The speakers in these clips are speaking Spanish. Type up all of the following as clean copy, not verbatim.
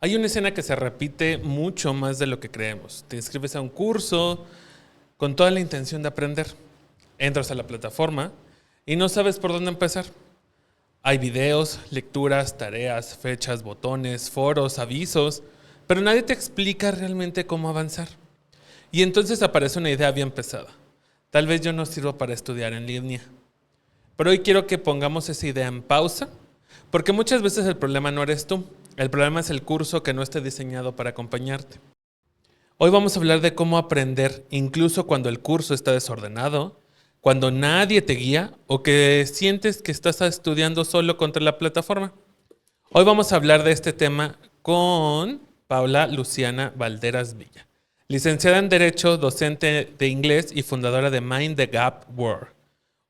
Hay una escena que se repite mucho más de lo que creemos. Te inscribes a un curso con toda la intención de aprender. Entras a la plataforma y no sabes por dónde empezar. Hay videos, lecturas, tareas, fechas, botones, foros, avisos, pero nadie te explica realmente cómo avanzar. Y entonces aparece una idea bien pesada. Tal vez yo no sirvo para estudiar en línea. Pero hoy quiero que pongamos esa idea en pausa, porque muchas veces el problema no eres tú. El problema es el curso que no esté diseñado para acompañarte. Hoy vamos a hablar de cómo aprender incluso cuando el curso está desordenado, cuando nadie te guía o que sientes que estás estudiando solo contra la plataforma. Hoy vamos a hablar de este tema con Paula Luciana Valderas Villa, licenciada en Derecho, docente de inglés y fundadora de Mind the Gap World,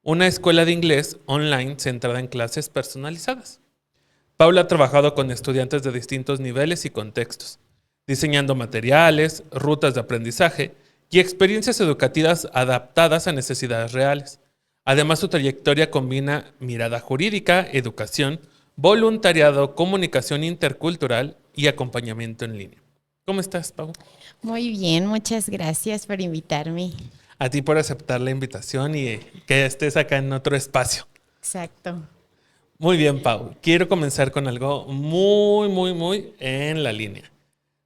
una escuela de inglés online centrada en clases personalizadas. Paula ha trabajado con estudiantes de distintos niveles y contextos, diseñando materiales, rutas de aprendizaje y experiencias educativas adaptadas a necesidades reales. Además, su trayectoria combina mirada jurídica, educación, voluntariado, comunicación intercultural y acompañamiento en línea. ¿Cómo estás, Pau? Muy bien, muchas gracias por invitarme. A ti por aceptar la invitación y que estés acá en otro espacio. Exacto. Muy bien, Pau. Quiero comenzar con algo muy en la línea.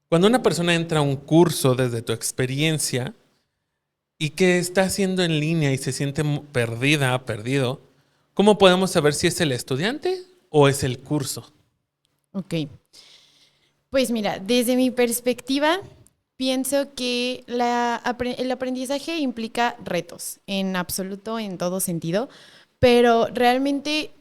Cuando una persona entra a un curso desde tu experiencia y que está haciendo en línea y se siente perdida, perdido, ¿cómo podemos saber si es el estudiante o es el curso? Ok. Pues mira, desde mi perspectiva, pienso que el aprendizaje implica retos, en absoluto, en todo sentido, pero realmente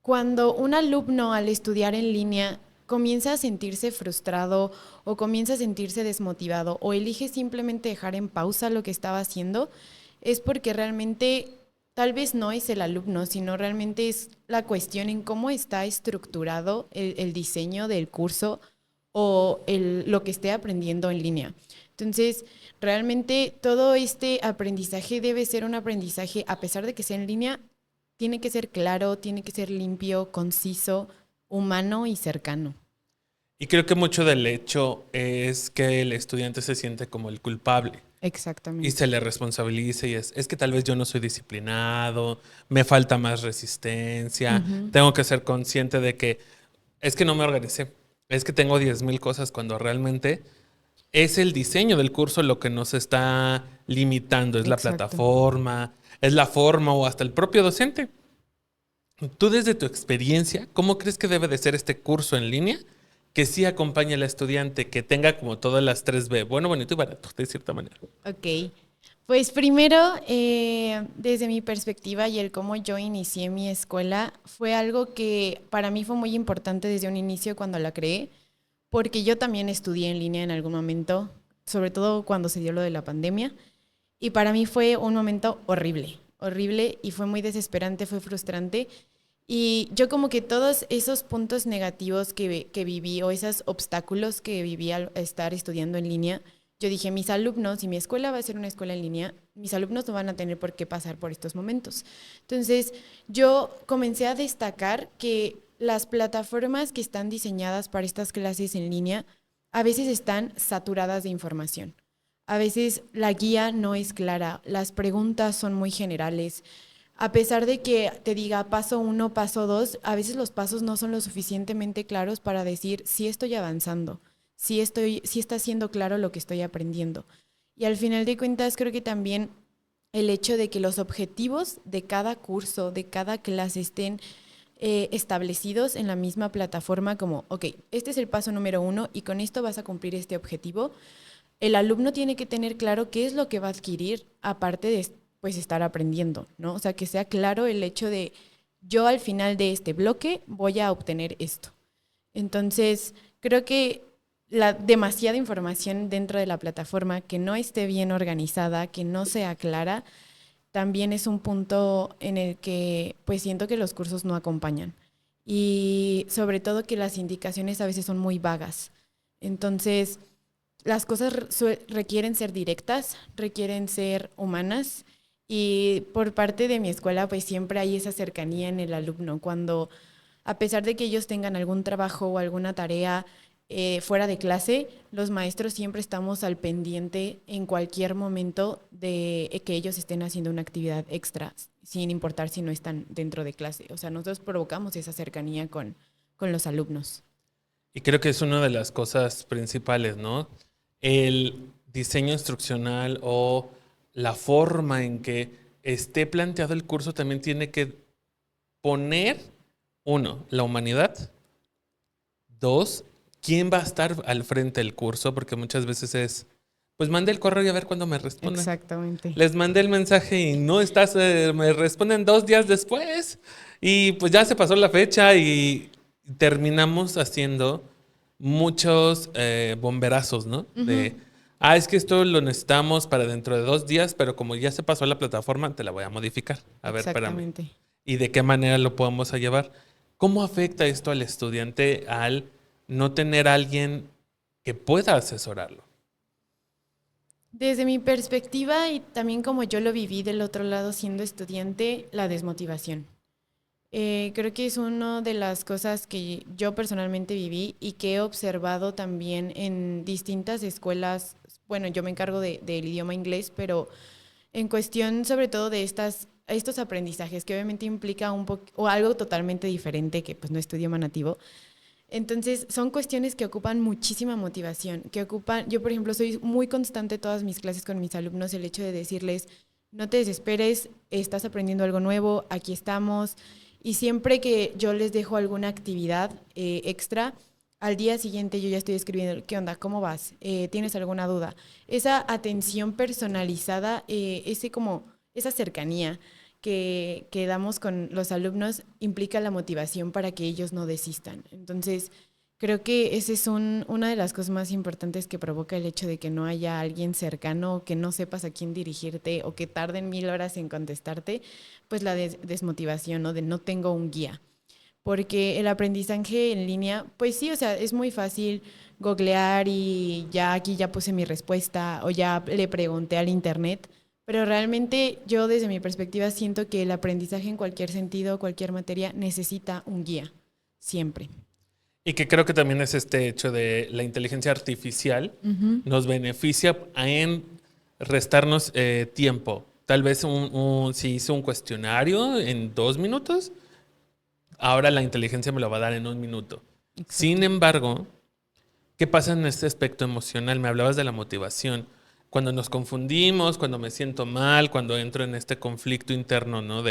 cuando un alumno al estudiar en línea comienza a sentirse frustrado o comienza a sentirse desmotivado o elige simplemente dejar en pausa lo que estaba haciendo, es porque realmente tal vez no es el alumno, sino realmente es la cuestión en cómo está estructurado el diseño del curso o lo que esté aprendiendo en línea. Entonces, realmente todo este aprendizaje debe ser un aprendizaje, a pesar de que sea en línea, tiene que ser claro, tiene que ser limpio, conciso, humano y cercano. Y creo que mucho del hecho es que el estudiante se siente como el culpable y se Exactamente. le responsabiliza y es que tal vez yo no soy disciplinado, me falta más resistencia, Ujú. tengo que ser consciente de que es que no me organicé, es que tengo 10,000 cosas cuando realmente es el diseño del curso lo que nos está limitando, es la Exacto. plataforma, es la forma o hasta el propio docente. Tú desde tu experiencia, ¿cómo crees que debe de ser este curso en línea que sí acompañe al estudiante, que tenga como todas las 3B, bueno, bonito y barato, de cierta manera? Ok. Pues primero, desde mi perspectiva y el cómo yo inicié mi escuela, fue algo que para mí fue muy importante desde un inicio cuando la creé, porque yo también estudié en línea en algún momento, sobre todo cuando se dio lo de la pandemia, y para mí fue un momento horrible, horrible y fue muy desesperante, fue frustrante. Y yo como que todos esos puntos negativos que viví o esos obstáculos que viví al estar estudiando en línea, yo dije, mis alumnos, si mi escuela va a ser una escuela en línea, mis alumnos no van a tener por qué pasar por estos momentos. Entonces, yo comencé a destacar que las plataformas que están diseñadas para estas clases en línea a veces están saturadas de información. A veces la guía no es clara, las preguntas son muy generales. A pesar de que te diga paso uno, paso dos, a veces los pasos no son lo suficientemente claros para decir si estoy avanzando, si está siendo claro lo que estoy aprendiendo. Y al final de cuentas creo que también el hecho de que los objetivos de cada curso, de cada clase estén establecidos en la misma plataforma como, ok, este es el paso número uno y con esto vas a cumplir este objetivo, el alumno tiene que tener claro qué es lo que va a adquirir aparte de pues estar aprendiendo, ¿no? O sea, que sea claro el hecho de yo al final de este bloque voy a obtener esto. Entonces, creo que la demasiada información dentro de la plataforma que no esté bien organizada, que no sea clara, también es un punto en el que pues siento que los cursos no acompañan. Y sobre todo que las indicaciones a veces son muy vagas. Entonces, las cosas requieren ser directas, requieren ser humanas y por parte de mi escuela pues siempre hay esa cercanía en el alumno cuando a pesar de que ellos tengan algún trabajo o alguna tarea, fuera de clase, los maestros siempre estamos al pendiente en cualquier momento de que ellos estén haciendo una actividad extra, sin importar si no están dentro de clase. O sea, nosotros provocamos esa cercanía con los alumnos. Y creo que es una de las cosas principales, ¿no? El diseño instruccional o la forma en que esté planteado el curso también tiene que poner, uno, la humanidad. Dos, quién va a estar al frente del curso, porque muchas veces es, pues mandé el correo y a ver cuándo me responden. Exactamente. Les mandé el mensaje y no estás, me responden 2 días después y pues ya se pasó la fecha y terminamos haciendo muchos bomberazos, ¿no? Ujú. Es que esto lo necesitamos para dentro de 2 días, pero como ya se pasó la plataforma, te la voy a modificar. A ver, espérame. Exactamente. ¿Y de qué manera lo podemos a llevar? ¿Cómo afecta esto al estudiante al no tener a alguien que pueda asesorarlo? Desde mi perspectiva y también como yo lo viví del otro lado siendo estudiante, la desmotivación. Creo que es una de las cosas que yo personalmente viví y que he observado también en distintas escuelas. Bueno, yo me encargo del idioma inglés, pero en cuestión sobre todo de estos aprendizajes que obviamente implica un poco o algo totalmente diferente que pues no es tu idioma nativo. Entonces, son cuestiones que ocupan muchísima motivación, yo por ejemplo soy muy constante en todas mis clases con mis alumnos, el hecho de decirles, no te desesperes, estás aprendiendo algo nuevo, aquí estamos, y siempre que yo les dejo alguna actividad extra, al día siguiente yo ya estoy escribiendo, ¿qué onda? ¿Cómo vas? ¿Tienes alguna duda? Esa atención personalizada, esa cercanía que damos con los alumnos implica la motivación para que ellos no desistan. Entonces, creo que esa es una de las cosas más importantes que provoca el hecho de que no haya alguien cercano, que no sepas a quién dirigirte o que tarden 1000 horas en contestarte, pues la desmotivación, ¿no? De no tengo un guía. Porque el aprendizaje en línea, pues sí, o sea, es muy fácil googlear y ya aquí ya puse mi respuesta o ya le pregunté al internet, pero realmente yo desde mi perspectiva siento que el aprendizaje en cualquier sentido, cualquier materia, necesita un guía, siempre. Y que creo que también es este hecho de la inteligencia artificial Ujú. nos beneficia en restarnos tiempo. Tal vez si hice un cuestionario en 2 minutos, ahora la inteligencia me lo va a dar en 1 minuto. Sin Exacto. embargo, ¿qué pasa en este aspecto emocional? Me hablabas de la motivación. Cuando nos confundimos, cuando me siento mal, cuando entro en este conflicto interno, ¿no?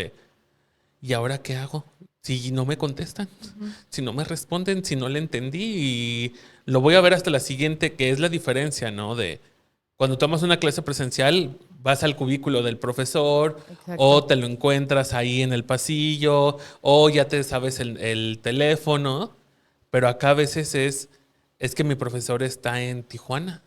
¿Y ahora qué hago? Si no me contestan, Ujú. si no me responden, si no le entendí y lo voy a ver hasta la siguiente, que es la diferencia, ¿no? De cuando tomas una clase presencial, vas al cubículo del profesor Exacto. o te lo encuentras ahí en el pasillo o ya te sabes el teléfono, pero acá a veces es que mi profesor está en Tijuana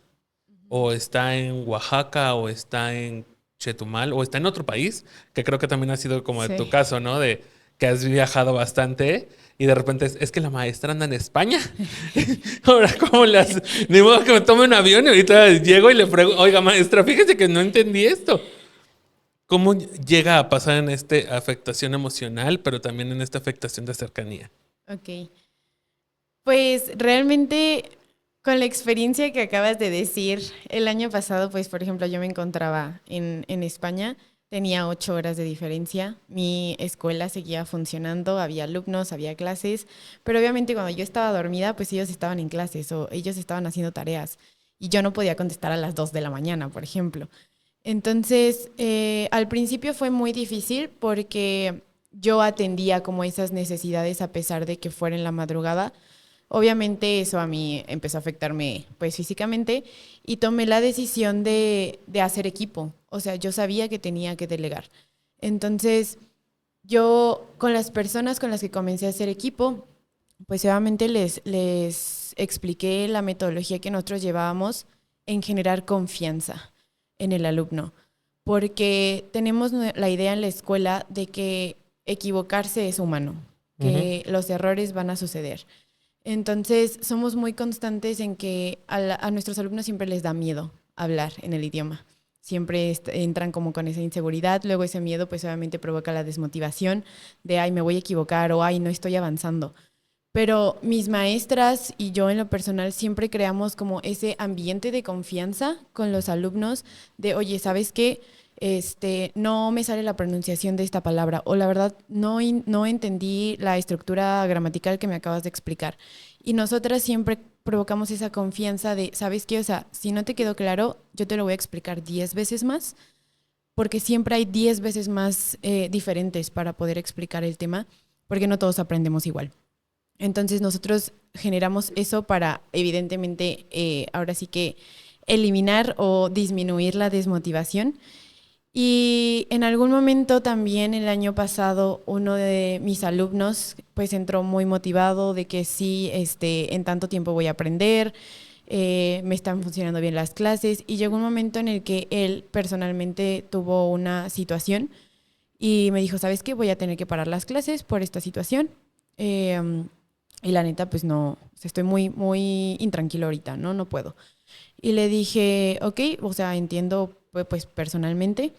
o está en Oaxaca o está en Chetumal o está en otro país, que creo que también ha sido como tu Sí. caso, ¿no? De que has viajado bastante y de repente es que la maestra anda en España. Ahora, ¿cómo las? Ni modo que me tome un avión y ahorita llego y le pregunto, oiga, maestra, fíjese que no entendí esto. ¿Cómo llega a pasar en esta afectación emocional, pero también en esta afectación de cercanía? Ok. Pues realmente con la experiencia que acabas de decir, el año pasado, pues por ejemplo, yo me encontraba en España, tenía 8 horas de diferencia, mi escuela seguía funcionando, había alumnos, había clases, pero obviamente cuando yo estaba dormida, pues ellos estaban en clases o ellos estaban haciendo tareas y yo no podía contestar a las 2 de la mañana, por ejemplo. Entonces, al principio fue muy difícil porque yo atendía como esas necesidades a pesar de que fuera en la madrugada. Obviamente eso a mí empezó a afectarme pues físicamente y tomé la decisión de hacer equipo. O sea, yo sabía que tenía que delegar. Entonces, yo con las personas con las que comencé a hacer equipo, pues obviamente les expliqué la metodología que nosotros llevábamos en generar confianza en el alumno. Porque tenemos la idea en la escuela de que equivocarse es humano, Ujú. que los errores van a suceder. Entonces, somos muy constantes en que a nuestros alumnos siempre les da miedo hablar en el idioma. Siempre entran como con esa inseguridad, luego ese miedo pues obviamente provoca la desmotivación de, ay, me voy a equivocar o, ay, no estoy avanzando. pero mis maestras y yo en lo personal siempre creamos como ese ambiente de confianza con los alumnos de, oye, ¿sabes qué? No me sale la pronunciación de esta palabra o la verdad no entendí la estructura gramatical que me acabas de explicar. Y nosotras siempre provocamos esa confianza de, ¿sabes qué? O sea, si no te quedó claro, yo te lo voy a explicar 10 veces más, porque siempre hay 10 veces más diferentes para poder explicar el tema, porque no todos aprendemos igual. Entonces nosotros generamos eso para, evidentemente, ahora sí que eliminar o disminuir la desmotivación. Y en algún momento también el año pasado uno de mis alumnos pues entró muy motivado de que sí, en tanto tiempo voy a aprender, me están funcionando bien las clases y llegó un momento en el que él personalmente tuvo una situación y me dijo, ¿sabes qué? Voy a tener que parar las clases por esta situación. Y la neta, pues no, o sea, estoy muy intranquilo ahorita, ¿no? No puedo. Y le dije, ok, o sea, entiendo pues personalmente,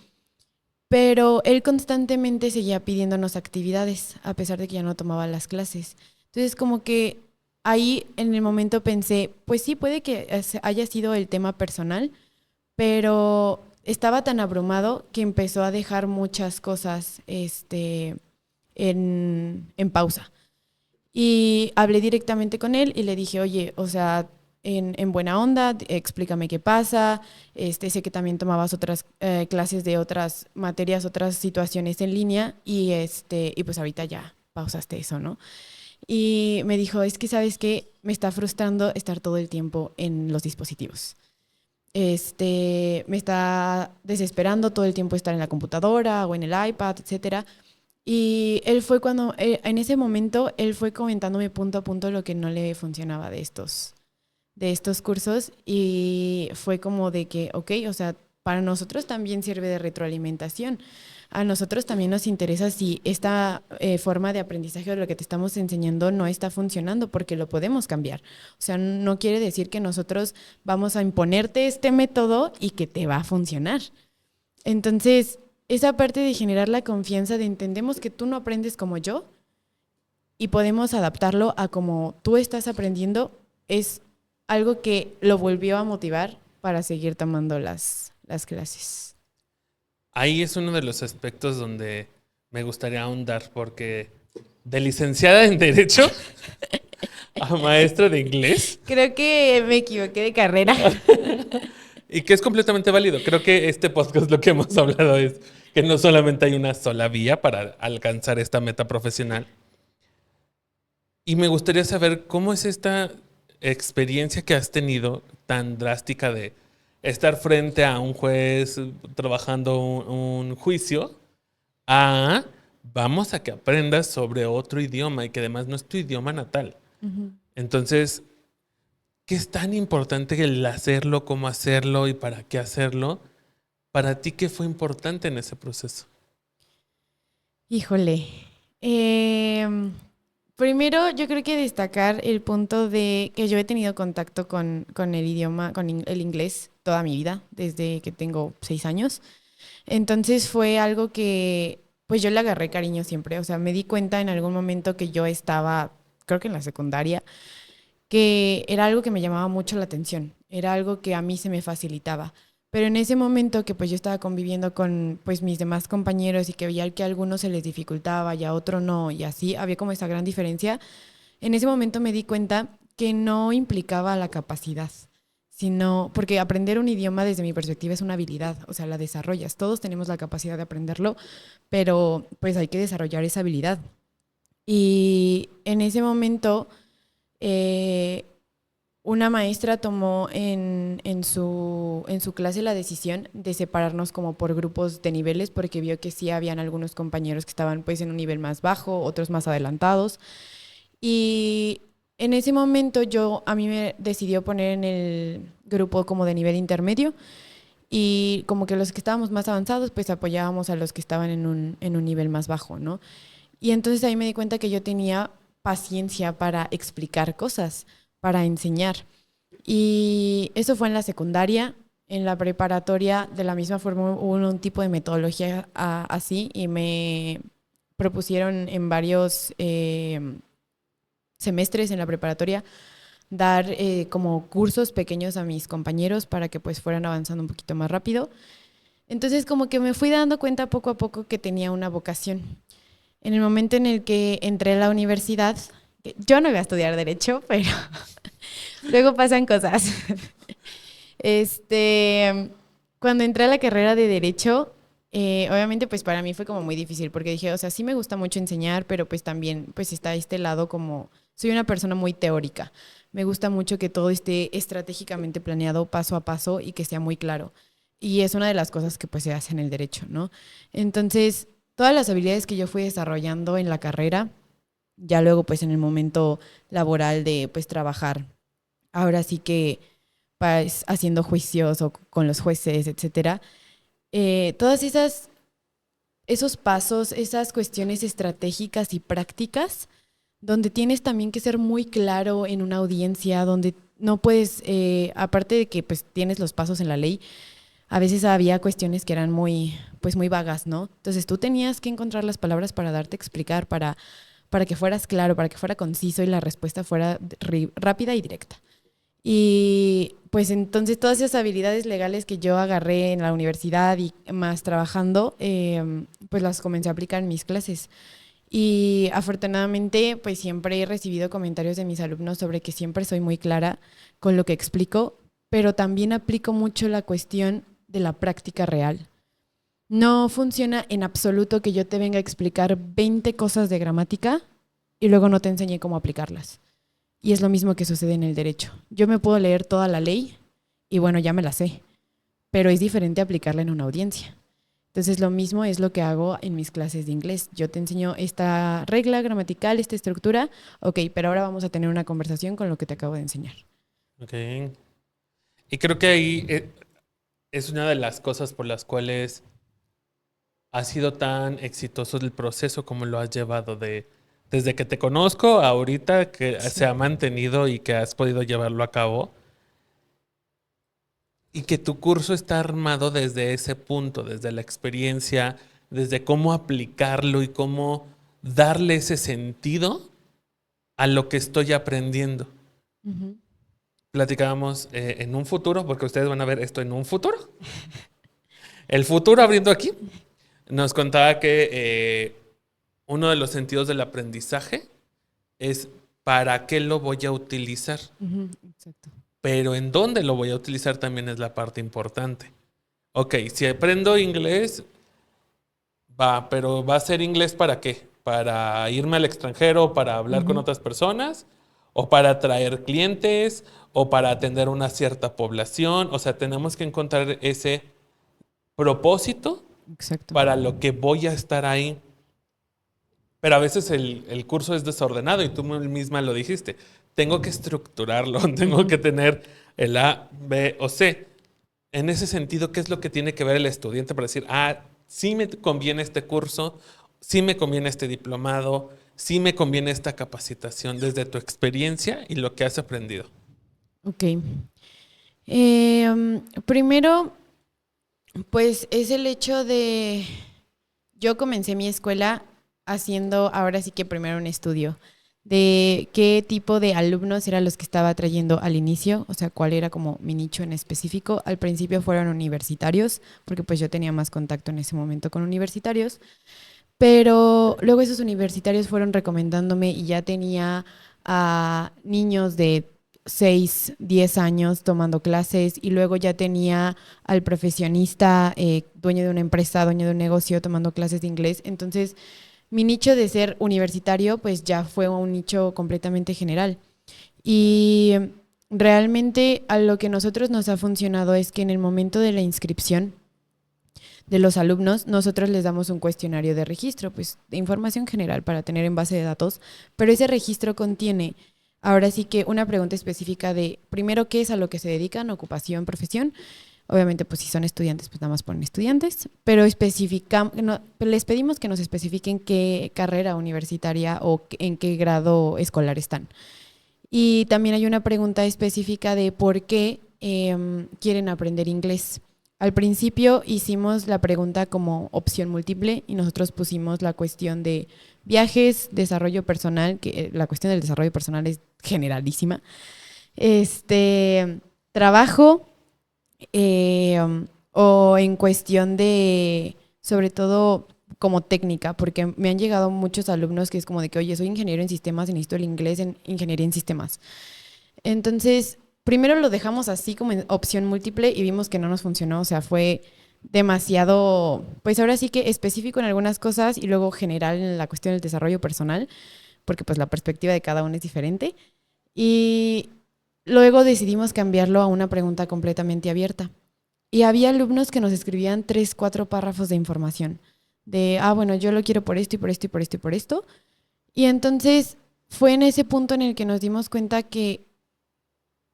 pero él constantemente seguía pidiéndonos actividades, a pesar de que ya no tomaba las clases. Entonces, como que ahí en el momento pensé, pues sí, puede que haya sido el tema personal, pero estaba tan abrumado que empezó a dejar muchas cosas en pausa. Y hablé directamente con él y le dije, oye, o sea, en buena onda, explícame qué pasa. Sé que también tomabas otras clases de otras materias, otras situaciones en línea y pues ahorita ya pausaste eso, ¿no? Y me dijo, es que sabes que me está frustrando estar todo el tiempo en los dispositivos. Me está desesperando todo el tiempo estar en la computadora o en el iPad, etcétera. Y él fue cuando, en ese momento, él fue comentándome punto a punto lo que no le funcionaba de estos cursos y fue como de que, ok, o sea, para nosotros también sirve de retroalimentación. A nosotros también nos interesa si esta forma de aprendizaje o lo que te estamos enseñando no está funcionando porque lo podemos cambiar. O sea, no quiere decir que nosotros vamos a imponerte este método y que te va a funcionar. Entonces, esa parte de generar la confianza de entendemos que tú no aprendes como yo y podemos adaptarlo a como tú estás aprendiendo es algo que lo volvió a motivar para seguir tomando las clases. Ahí es uno de los aspectos donde me gustaría ahondar, porque de licenciada en Derecho a maestra de inglés, Creo que me equivoqué de carrera. y que es completamente válido. Creo que este podcast lo que hemos hablado es que no solamente hay una sola vía para alcanzar esta meta profesional. Y me gustaría saber cómo es esta experiencia que has tenido tan drástica de estar frente a un juez trabajando un juicio a vamos a que aprendas sobre otro idioma y que además no es tu idioma natal. Ujú. Entonces, ¿qué es tan importante el hacerlo, cómo hacerlo y para qué hacerlo? Para ti, ¿qué fue importante en ese proceso? Híjole. Em, Primero, yo creo que destacar el punto de que yo he tenido contacto con el idioma, el inglés toda mi vida, desde que tengo 6 años. Entonces fue algo que, pues yo le agarré cariño siempre. O sea, me di cuenta en algún momento que yo estaba, creo que en la secundaria, que era algo que me llamaba mucho la atención, era algo que a mí se me facilitaba. Pero en ese momento que pues yo estaba conviviendo con pues mis demás compañeros y que veía que a algunos se les dificultaba y a otro no, y así había como esa gran diferencia, en ese momento me di cuenta que no implicaba la capacidad, sino porque aprender un idioma desde mi perspectiva es una habilidad, o sea, la desarrollas. Todos tenemos la capacidad de aprenderlo, pero pues hay que desarrollar esa habilidad. Y en ese momento eh, una maestra tomó en su clase la decisión de separarnos como por grupos de niveles porque vio que sí habían algunos compañeros que estaban pues en un nivel más bajo, otros más adelantados. Y en ese momento a mí me decidió poner en el grupo como de nivel intermedio y como que los que estábamos más avanzados pues apoyábamos a los que estaban en un nivel más bajo, ¿no? Y entonces ahí me di cuenta que yo tenía paciencia para explicar cosas, para enseñar. Y eso fue en la secundaria. En la preparatoria, de la misma forma, hubo un tipo de metodología así y me propusieron en varios semestres en la preparatoria, dar como cursos pequeños a mis compañeros para que pues fueran avanzando un poquito más rápido. Entonces como que me fui dando cuenta poco a poco que tenía una vocación. En el momento en el que entré a la universidad, yo no iba a estudiar derecho, pero luego pasan cosas. Cuando entré a la carrera de derecho, obviamente pues para mí fue como muy difícil porque dije, o sea, sí me gusta mucho enseñar, pero pues también pues está este lado como, soy una persona muy teórica. Me gusta mucho que todo esté estratégicamente planeado paso a paso y que sea muy claro. Y es una de las cosas que pues se hace en el derecho, ¿no? Entonces, todas las habilidades que yo fui desarrollando en la carrera, ya luego pues en el momento laboral de pues trabajar, ahora sí que pues, haciendo juicios o con los jueces, etcétera, todas esos pasos, esas cuestiones estratégicas y prácticas, donde tienes también que ser muy claro en una audiencia, donde no puedes, aparte de que pues tienes los pasos en la ley, a veces había cuestiones que eran muy, pues muy vagas, ¿no? Entonces tú tenías que encontrar las palabras para darte a explicar, para que fueras claro, para que fuera conciso y la respuesta fuera rápida y directa. Y pues entonces todas esas habilidades legales que yo agarré en la universidad y más trabajando, pues las comencé a aplicar en mis clases. Y afortunadamente, pues siempre he recibido comentarios de mis alumnos sobre que siempre soy muy clara con lo que explico, pero también aplico mucho la cuestión de la práctica real. No funciona en absoluto que yo te venga a explicar 20 cosas de gramática y luego no te enseñe cómo aplicarlas. Y es lo mismo que sucede en el derecho. Yo me puedo leer toda la ley y bueno, ya me la sé, pero es diferente aplicarla en una audiencia. Entonces lo mismo es lo que hago en mis clases de inglés. Yo te enseño esta regla gramatical, esta estructura, ok, pero ahora vamos a tener una conversación con lo que te acabo de enseñar. Ok. Y creo que ahí es una de las cosas por las cuales ha sido tan exitoso el proceso como lo has llevado desde que te conozco ahorita que Sí. se ha mantenido y que has podido llevarlo a cabo y que tu curso está armado desde ese punto, desde la experiencia, desde cómo aplicarlo y cómo darle ese sentido a lo que estoy aprendiendo. Uh-huh. Platicábamos en un futuro, porque ustedes van a ver esto en un futuro. El futuro abriendo aquí. Nos contaba que uno de los sentidos del aprendizaje es para qué lo voy a utilizar, Exacto. pero en dónde lo voy a utilizar también es la parte importante. Ok, si aprendo inglés, va, pero ¿va a ser inglés para qué? ¿Para irme al extranjero, para hablar con Uh-huh. otras personas? ¿O para atraer clientes? ¿O para atender una cierta población? O sea, tenemos que encontrar ese propósito Exacto. para lo que voy a estar ahí. Pero a veces el curso es desordenado y tú misma lo dijiste. Tengo que estructurarlo, tengo Uh-huh. que tener el A, B o C. En ese sentido, ¿qué es lo que tiene que ver el estudiante para decir, ah, sí me conviene este curso, sí me conviene este diplomado, sí me conviene esta capacitación desde tu experiencia y lo que has aprendido? Ok. Primero, pues es el hecho de, yo comencé mi escuela haciendo ahora sí que primero un estudio de qué tipo de alumnos eran los que estaba trayendo al inicio, o sea, cuál era como mi nicho en específico. Al principio fueron universitarios, porque pues yo tenía más contacto en ese momento con universitarios, pero luego esos universitarios fueron recomendándome y ya tenía a niños de 6 10 años tomando clases y luego ya tenía al profesionista, dueño de una empresa, dueño de un negocio tomando clases de inglés. Entonces, mi nicho de ser universitario pues ya fue un nicho completamente general. Y realmente a lo que nosotros nos ha funcionado es que en el momento de la inscripción de los alumnos, nosotros les damos un cuestionario de registro, pues de información general para tener en base de datos, pero ese registro contiene ahora sí que una pregunta específica de, primero, qué es a lo que se dedican, ocupación, profesión. Obviamente, pues si son estudiantes, pues nada más ponen estudiantes, pero no, les pedimos que nos especifiquen qué carrera universitaria o en qué grado escolar están. Y también hay una pregunta específica de por qué quieren aprender inglés. al principio hicimos la pregunta como opción múltiple y nosotros pusimos la cuestión de viajes, desarrollo personal, que la cuestión del desarrollo personal es generalísima, trabajo, o en cuestión de, sobre todo como técnica, porque me han llegado muchos alumnos que es como de que, oye, soy ingeniero en sistemas y necesito el inglés en ingeniería en sistemas. Entonces, primero lo dejamos así como en opción múltiple y vimos que no nos funcionó, o sea, fue demasiado, pues ahora sí que específico en algunas cosas y luego general en la cuestión del desarrollo personal, porque pues la perspectiva de cada uno es diferente. Y luego decidimos cambiarlo a una pregunta completamente abierta. Y había alumnos que nos escribían 3, 4 párrafos de información. De, bueno, yo lo quiero por esto y por esto y por esto y por esto. Y entonces fue en ese punto en el que nos dimos cuenta que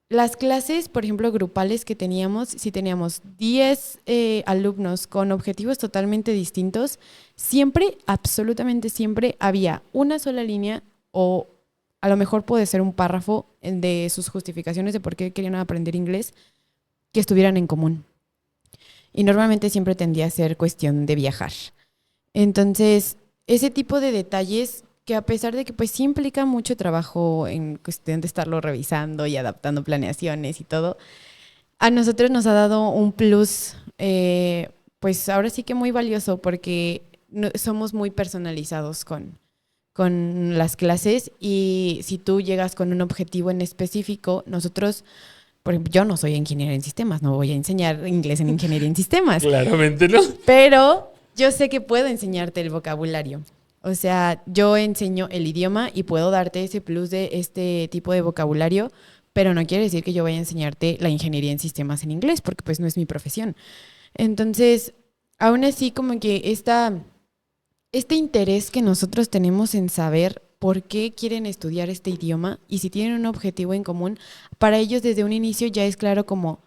las clases, por ejemplo, grupales que teníamos, si teníamos 10 alumnos con objetivos totalmente distintos, siempre, absolutamente siempre, había una sola línea o a lo mejor puede ser un párrafo de sus justificaciones de por qué querían aprender inglés que estuvieran en común. Y normalmente siempre tendía a ser cuestión de viajar. Entonces, ese tipo de detalles que a pesar de que pues sí implica mucho trabajo en cuestión de estarlo revisando y adaptando planeaciones y todo, a nosotros nos ha dado un plus, pues ahora sí que muy valioso porque somos muy personalizados con las clases y si tú llegas con un objetivo en específico, nosotros, por ejemplo, yo no soy ingeniero en sistemas, no voy a enseñar inglés en ingeniería en sistemas. Claramente no. Pero yo sé que puedo enseñarte el vocabulario. O sea, yo enseño el idioma y puedo darte ese plus de este tipo de vocabulario, pero no quiere decir que yo vaya a enseñarte la ingeniería en sistemas en inglés, porque pues no es mi profesión. Entonces, aún así como que este interés que nosotros tenemos en saber por qué quieren estudiar este idioma y si tienen un objetivo en común, para ellos desde un inicio ya es claro como,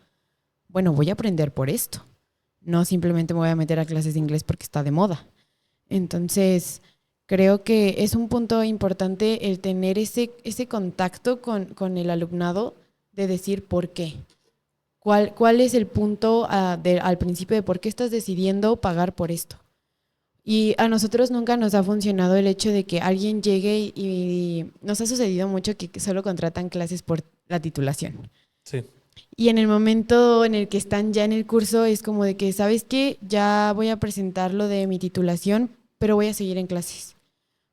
bueno, voy a aprender por esto. No simplemente me voy a meter a clases de inglés porque está de moda. Entonces, creo que es un punto importante el tener ese contacto con el alumnado de decir por qué. ¿Cuál es el punto al principio de por qué estás decidiendo pagar por esto? Y a nosotros nunca nos ha funcionado el hecho de que alguien llegue y nos ha sucedido mucho que solo contratan clases por la titulación. Sí. Y en el momento en el que están ya en el curso es como de que, ¿sabes qué? Ya voy a presentar lo de mi titulación, pero voy a seguir en clases.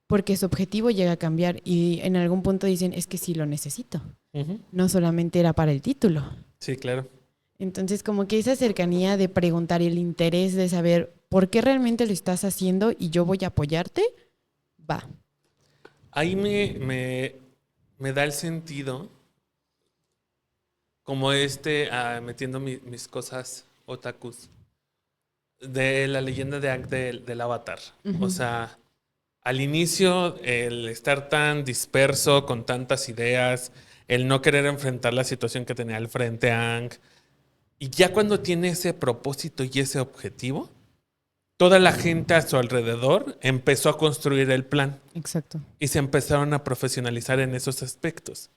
Porque su objetivo llega a cambiar y en algún punto dicen, es que sí lo necesito. Ujú. No solamente era para el título. Sí, claro. Entonces, como que esa cercanía de preguntar y el interés de saber por qué realmente lo estás haciendo y yo voy a apoyarte, va. Ahí me da el sentido como metiendo mis cosas otakus, de la leyenda de Aang del Avatar. O sea, al inicio, el estar tan disperso con tantas ideas, el no querer enfrentar la situación que tenía al frente Aang, y ya cuando tiene ese propósito y ese objetivo, toda la gente a su alrededor empezó a construir el plan Exacto. y se empezaron a profesionalizar en esos aspectos.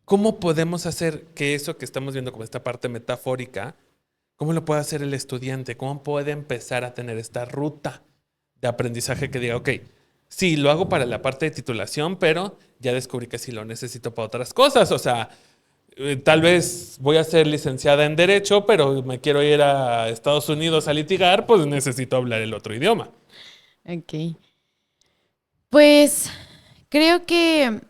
¿Cómo podemos hacer que eso que estamos viendo como esta parte metafórica, cómo lo puede hacer el estudiante? ¿Cómo puede empezar a tener esta ruta de aprendizaje que diga, ok, sí, lo hago para la parte de titulación, pero ya descubrí que sí lo necesito para otras cosas? O sea, tal vez voy a ser licenciada en Derecho, pero me quiero ir a Estados Unidos a litigar, pues necesito hablar el otro idioma. Ok. Pues creo que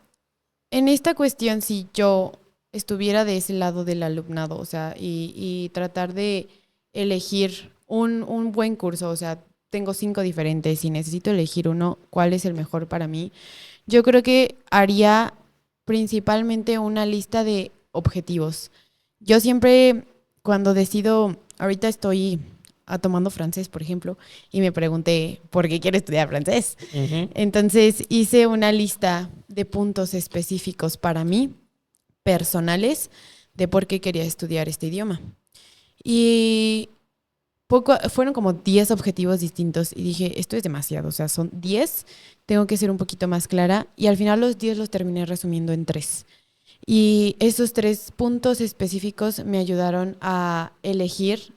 en esta cuestión, si yo estuviera de ese lado del alumnado, o sea, y tratar de elegir un buen curso, o sea, tengo 5 diferentes y necesito elegir uno, ¿cuál es el mejor para mí? Yo creo que haría principalmente una lista de objetivos. Yo siempre, cuando decido, ahorita estoy tomando francés, por ejemplo, y me pregunté, ¿por qué quiero estudiar francés? Ujú. Entonces hice una lista de puntos específicos para mí, personales, de por qué quería estudiar este idioma. Y fueron como 10 objetivos distintos y dije, esto es demasiado, o sea, son 10, tengo que ser un poquito más clara y al final los 10 los terminé resumiendo en 3. Y esos 3 puntos específicos me ayudaron a elegir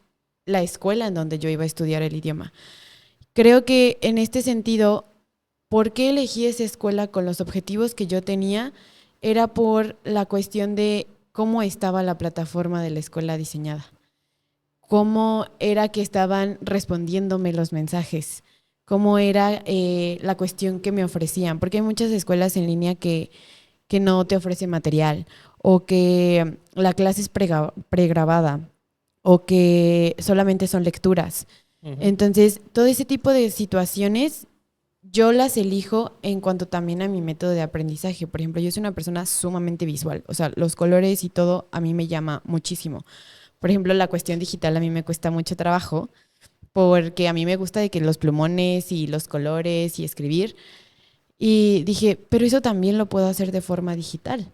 la escuela en donde yo iba a estudiar el idioma. Creo que en este sentido, ¿por qué elegí esa escuela con los objetivos que yo tenía? Era por la cuestión de cómo estaba la plataforma de la escuela diseñada, cómo era que estaban respondiéndome los mensajes, cómo era la cuestión que me ofrecían, porque hay muchas escuelas en línea que no te ofrecen material o que la clase es pregrabada o que solamente son lecturas. Ujú. Entonces, todo ese tipo de situaciones yo las elijo en cuanto también a mi método de aprendizaje. Por ejemplo, yo soy una persona sumamente visual, o sea, los colores y todo a mí me llama muchísimo. Por ejemplo, la cuestión digital a mí me cuesta mucho trabajo porque a mí me gusta de que los plumones y los colores y escribir. Y dije, pero eso también lo puedo hacer de forma digital.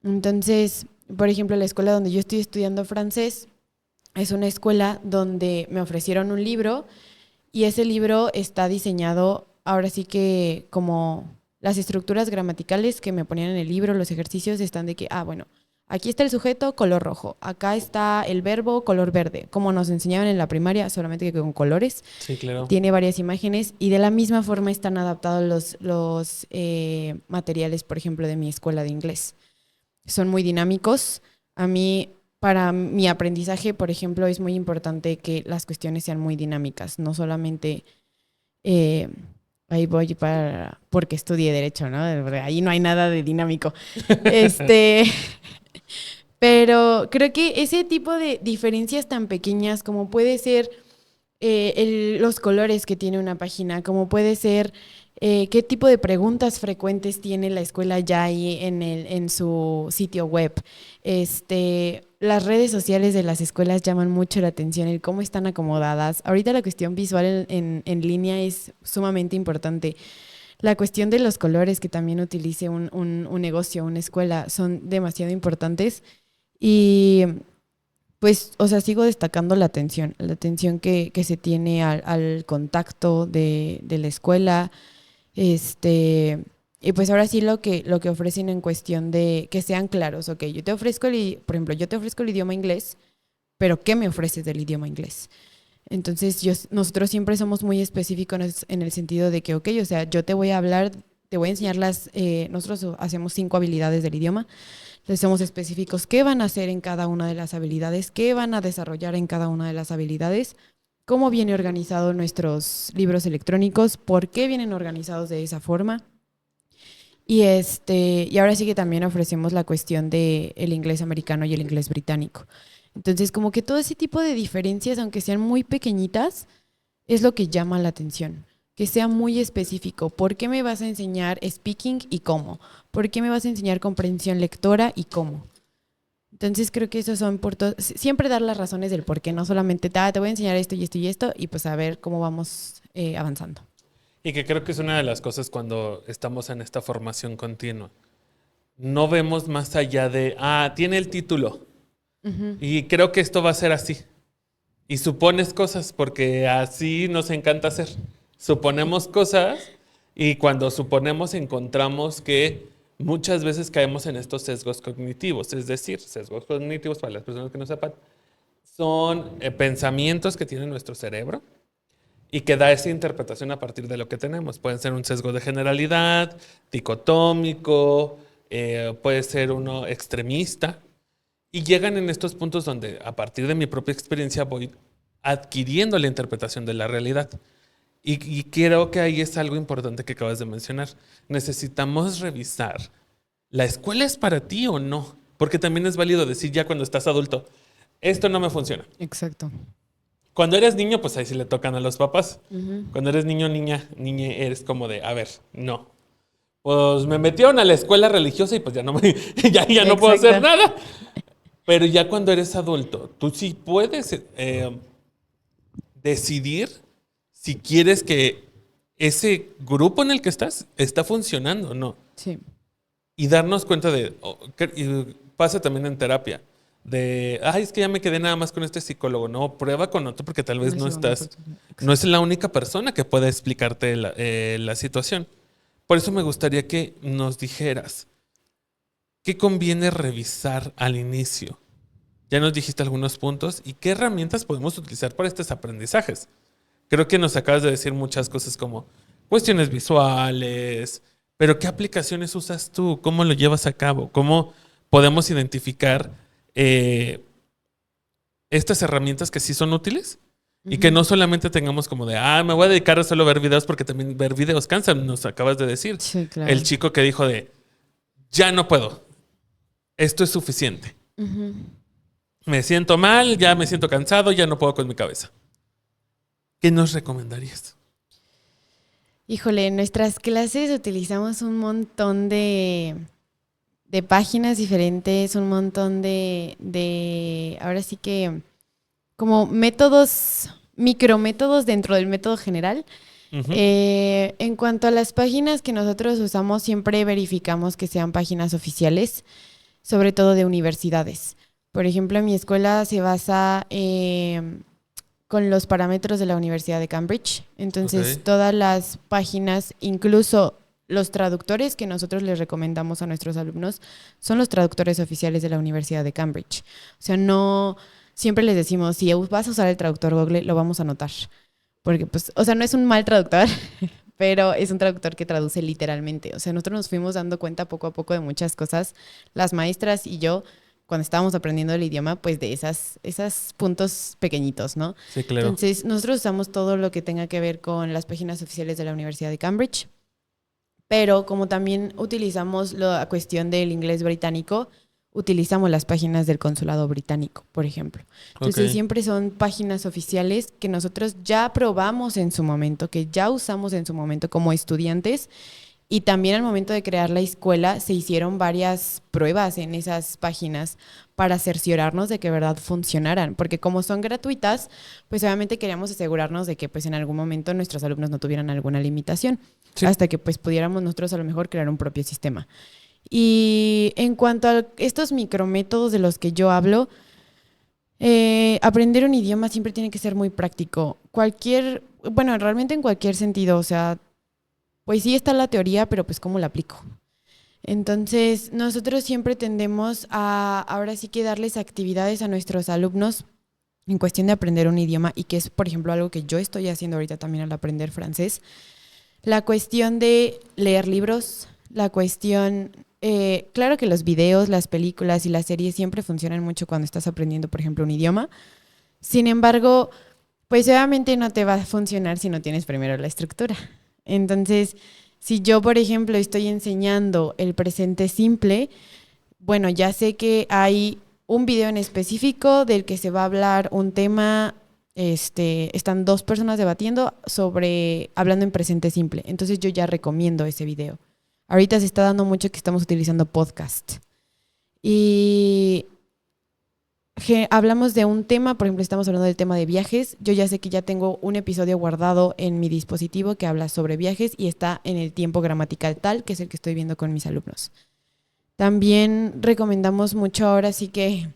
Entonces, por ejemplo, la escuela donde yo estoy estudiando francés es una escuela donde me ofrecieron un libro y ese libro está diseñado ahora sí que como las estructuras gramaticales que me ponían en el libro, los ejercicios están de que, bueno, aquí está el sujeto color rojo, acá está el verbo color verde, como nos enseñaban en la primaria, solamente que con colores. Sí, claro. Tiene varias imágenes y de la misma forma están adaptados los materiales, por ejemplo, de mi escuela de inglés. Son muy dinámicos. A mí, para mi aprendizaje, por ejemplo, es muy importante que las cuestiones sean muy dinámicas, no solamente eh, ahí voy porque estudié derecho, ¿no? Ahí no hay nada de dinámico. Este, pero creo que ese tipo de diferencias tan pequeñas como puede ser los colores que tiene una página, como puede ser qué tipo de preguntas frecuentes tiene la escuela ya ahí en su sitio web. Las redes sociales de las escuelas llaman mucho la atención, el cómo están acomodadas. Ahorita la cuestión visual en línea es sumamente importante. La cuestión de los colores que también utilice un negocio, una escuela, son demasiado importantes. Y pues, o sea, sigo destacando la atención que se tiene al contacto de la escuela, y pues ahora sí lo que ofrecen en cuestión de que sean claros, ok, yo te ofrezco por ejemplo, yo te ofrezco el idioma inglés, pero ¿qué me ofreces del idioma inglés? Entonces, nosotros siempre somos muy específicos en el sentido de que, ok, o sea, yo te voy a hablar, te voy a enseñar nosotros hacemos 5 habilidades del idioma, les somos específicos qué van a hacer en cada una de las habilidades, qué van a desarrollar en cada una de las habilidades, cómo viene organizado nuestros libros electrónicos, por qué vienen organizados de esa forma. Y ahora sí que también ofrecemos la cuestión de el inglés americano y el inglés británico. Entonces, como que todo ese tipo de diferencias, aunque sean muy pequeñitas, es lo que llama la atención. Que sea muy específico. ¿Por qué me vas a enseñar speaking y cómo? ¿Por qué me vas a enseñar comprensión lectora y cómo? Entonces creo que esos son siempre dar las razones del por qué, no solamente te voy a enseñar esto y esto y esto y pues a ver cómo vamos avanzando. Y que creo que es una de las cosas cuando estamos en esta formación continua. No vemos más allá de, tiene el título. Ujú. Y creo que esto va a ser así. Y supones cosas porque así nos encanta hacer. Suponemos cosas y cuando suponemos encontramos que muchas veces caemos en estos sesgos cognitivos. Es decir, sesgos cognitivos, para las personas que no sepan, son pensamientos que tiene nuestro cerebro y que da esa interpretación a partir de lo que tenemos. Pueden ser un sesgo de generalidad, dicotómico, puede ser uno extremista. Y llegan en estos puntos donde, a partir de mi propia experiencia, voy adquiriendo la interpretación de la realidad. Y creo que ahí es algo importante que acabas de mencionar. Necesitamos revisar, ¿la escuela es para ti o no? Porque también es válido decir ya cuando estás adulto, esto no me funciona. Exacto. Cuando eres niño, pues ahí sí le tocan a los papás. Ujú. Cuando eres niño, niña, eres como de, a ver, no. Pues me metieron a la escuela religiosa y pues ya no, ya no puedo hacer Exacto. nada. Pero ya cuando eres adulto, tú sí puedes decidir si quieres que ese grupo en el que estás está funcionando o no. Sí. Y darnos cuenta y pasa también en terapia, de, es que ya me quedé nada más con este psicólogo. No, prueba con otro porque tal vez Una no segunda estás, oportunidad. no es Exacto. la única persona que pueda explicarte la situación. Por eso me gustaría que nos dijeras, ¿qué conviene revisar al inicio? Ya nos dijiste algunos puntos y qué herramientas podemos utilizar para estos aprendizajes. Creo que nos acabas de decir muchas cosas como cuestiones visuales, pero ¿qué aplicaciones usas tú? ¿Cómo lo llevas a cabo? ¿Cómo podemos identificar estas herramientas que sí son útiles? Y que no solamente tengamos como de, me voy a dedicar a solo ver videos porque también ver videos cansan, nos acabas de decir. Sí, claro. El chico que dijo de, ya no puedo, esto es suficiente. Me siento mal, ya me siento cansado, ya no puedo con mi cabeza. ¿Qué nos recomendarías? Híjole, en nuestras clases utilizamos un montón de páginas diferentes, un montón ahora sí que como métodos, micrométodos dentro del método general. En cuanto a las páginas que nosotros usamos, siempre verificamos que sean páginas oficiales, sobre todo de universidades. Por ejemplo, en mi escuela se basa con los parámetros de la Universidad de Cambridge. Entonces, todas las páginas, incluso los traductores que nosotros les recomendamos a nuestros alumnos, son los traductores oficiales de la Universidad de Cambridge. O sea, no... Siempre les decimos, si vas a usar el traductor Google, lo vamos a anotar. Porque, pues, o sea, no es un mal traductor, pero es un traductor que traduce literalmente. O sea, nosotros nos fuimos dando cuenta poco a poco de muchas cosas, las maestras y yo, cuando estábamos aprendiendo el idioma, pues de esos puntos pequeñitos, ¿no? Sí, claro. Entonces, nosotros usamos todo lo que tenga que ver con las páginas oficiales de la Universidad de Cambridge, pero como también utilizamos la cuestión del inglés británico, utilizamos las páginas del consulado británico, por ejemplo. Entonces, siempre son páginas oficiales que nosotros ya probamos en su momento, que ya usamos en su momento como estudiantes, y también al momento de crear la escuela se hicieron varias pruebas en esas páginas para cerciorarnos de que de verdad funcionaran, porque como son gratuitas, pues obviamente queríamos asegurarnos de que pues en algún momento nuestros alumnos no tuvieran alguna limitación, hasta que pues pudiéramos nosotros a lo mejor crear un propio sistema. Y en cuanto a estos micrométodos de los que yo hablo, aprender un idioma siempre tiene que ser muy práctico. Realmente en cualquier sentido, o sea, pues sí está la teoría, pero pues ¿cómo la aplico? Entonces, nosotros siempre tendemos a ahora sí que darles actividades a nuestros alumnos en cuestión de aprender un idioma, y que es, por ejemplo, algo que yo estoy haciendo ahorita también al aprender francés. La cuestión de leer libros, la cuestión... claro que los videos, las películas y las series siempre funcionan mucho cuando estás aprendiendo, por ejemplo, un idioma. Sin embargo, pues obviamente no te va a funcionar si no tienes primero la estructura. Entonces, si yo, por ejemplo, estoy enseñando el presente simple, bueno, ya sé que hay un video en específico del que se va a hablar un tema, están dos personas debatiendo hablando en presente simple. Entonces yo ya recomiendo ese video. Ahorita se está dando mucho que estamos utilizando podcast. Y hablamos de un tema, por ejemplo, estamos hablando del tema de viajes. Yo ya sé que ya tengo un episodio guardado en mi dispositivo que habla sobre viajes y está en el tiempo gramatical tal, que es el que estoy viendo con mis alumnos. También recomendamos mucho, ahora sí que